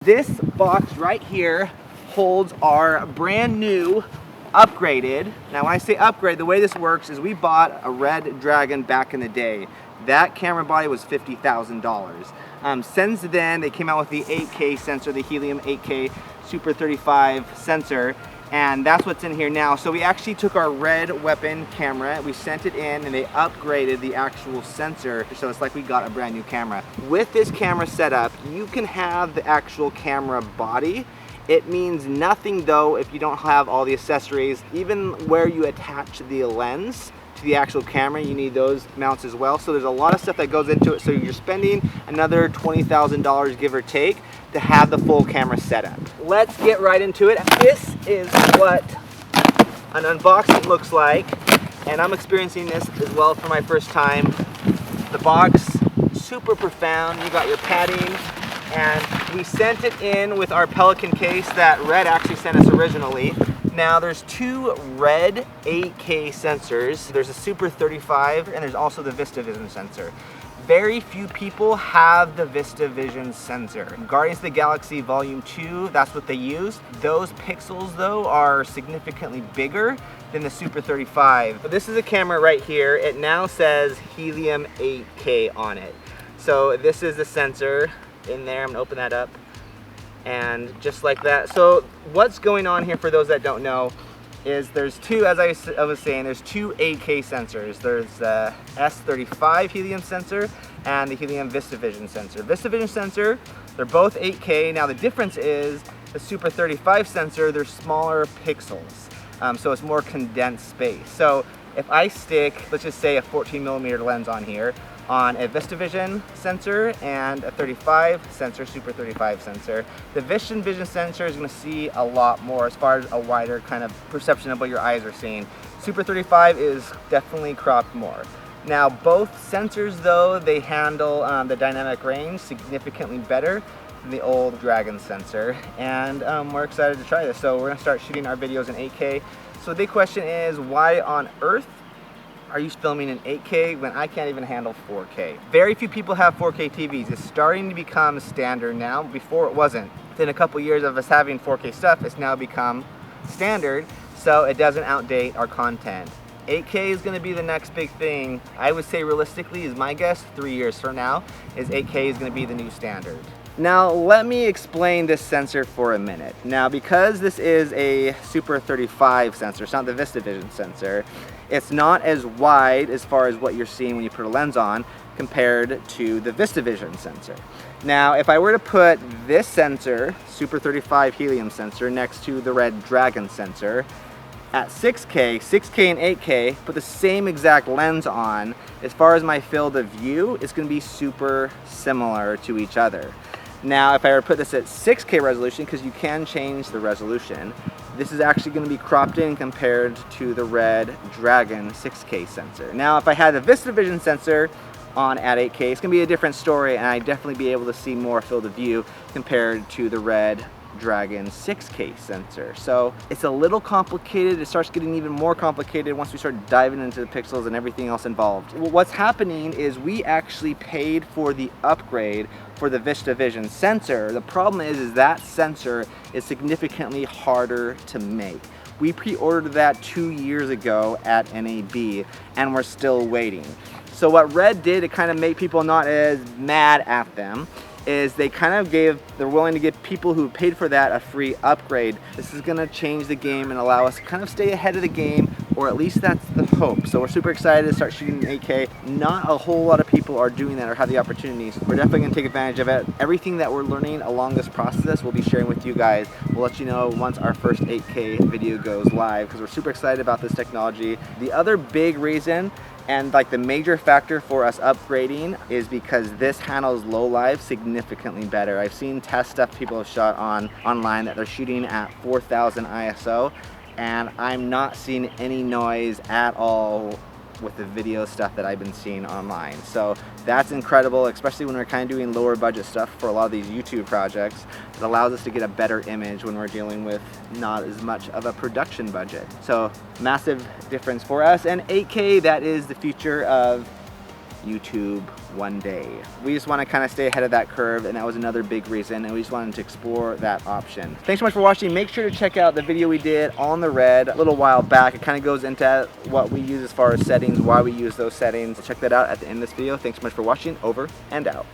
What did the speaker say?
This box right here holds our brand new upgraded. Now when I say upgrade, the way this works is we bought a Red Dragon back in the day. That camera body was $50,000. Since then, they came out with the 8K sensor, the Helium 8K Super 35 sensor, and that's what's in here now. So we actually took our Red weapon camera, we sent it in, and they upgraded the actual sensor, so it's like we got a brand new camera. With this camera setup, you can have the actual camera body. It means nothing though if you don't have all the accessories. Even where you attach the lens to the actual camera, you need those mounts as well. So there's a lot of stuff that goes into it. So you're spending another $20,000 give or take to have the full camera setup. Let's get right into it. This is what an unboxing looks like, and I'm experiencing this as well for my first time. The box, super profound. You got your padding, and we sent it in with our Pelican case that Red actually sent us originally. Now there's two Red 8K sensors. There's a Super 35 and there's also the VistaVision sensor. Very few people have the VistaVision sensor. Guardians of the Galaxy Volume 2, that's what they use. Those pixels though are significantly bigger than the Super 35. But this is a camera right here. It now says Helium 8K on it. So this is the sensor in there. I'm gonna open that up, and just like that. So what's going on here, for those that don't know, is there's two, as I was saying, there's two 8K sensors. There's the S35 Helium sensor and the Helium VistaVision sensor. VistaVision sensor, they're both 8K. Now the difference is the Super 35 sensor, they're smaller pixels, so it's more condensed space. So if I stick, let's just say a 14mm lens on here, on a VistaVision sensor and a 35 sensor, Super 35 sensor, the VistaVision sensor is going to see a lot more as far as a wider kind of perception of what your eyes are seeing. Super 35 is definitely cropped more. Now both sensors though, they handle the dynamic range significantly better than the old Dragon sensor, and we're excited to try this. So we're going to start shooting our videos in 8K. So the big question is, why on earth are you filming in 8K when I can't even handle 4K? Very few people have 4K TVs. It's starting to become standard now. Before it wasn't. Within a couple years of us having 4K stuff, it's now become standard, so it doesn't outdate our content. 8K is going to be the next big thing. I would say realistically, is my guess, 3 years from now, is 8K is going to be the new standard. Now let me explain this sensor for a minute. Now because this is a Super 35 sensor, it's not the VistaVision sensor, it's not as wide as far as what you're seeing when you put a lens on compared to the VistaVision sensor. Now if I were to put this sensor, Super 35 Helium sensor, next to the Red Dragon sensor, at 6K and 8K, put the same exact lens on, as far as my field of view, it's going to be super similar to each other. Now if I were to put this at 6K resolution, because you can change the resolution, this is actually going to be cropped in compared to the Red Dragon 6K sensor. Now if I had the VistaVision sensor on at 8K, it's going to be a different story, and I'd definitely be able to see more field of view compared to the Red Dragon 6K sensor. So it's a little complicated. It starts getting even more complicated once we start diving into the pixels and everything else involved. What's happening is we actually paid for the upgrade for the VistaVision sensor. The problem is that sensor is significantly harder to make. We pre-ordered that 2 years ago at NAB, and we're still waiting. So what Red did to kind of make people not as mad at them is they're willing to give people who paid for that a free upgrade. This is gonna change the game and allow us to kind of stay ahead of the game, or at least that's the hope. So we're super excited to start shooting in 8K. Not a whole lot of people are doing that or have the opportunities. We're definitely gonna take advantage of it. Everything that we're learning along this process, we'll be sharing with you guys. We'll let you know once our first 8K video goes live, because we're super excited about this technology. The other big reason, and like the major factor for us upgrading, is because this handles low light significantly better. I've seen test stuff people have shot online that they're shooting at 4000 ISO, and I'm not seeing any noise at all with the video stuff that I've been seeing online. So that's incredible, especially when we're kind of doing lower budget stuff for a lot of these YouTube projects. It allows us to get a better image when we're dealing with not as much of a production budget. So massive difference for us. And 8K, that is the future of YouTube one day. We just want to kind of stay ahead of that curve, and that was another big reason, and we just wanted to explore that option. Thanks so much for watching. Make sure to check out the video we did on the Red a little while back. It kind of goes into what we use as far as settings, why we use those settings. Check that out at the end of this video. Thanks so much for watching. Over and out.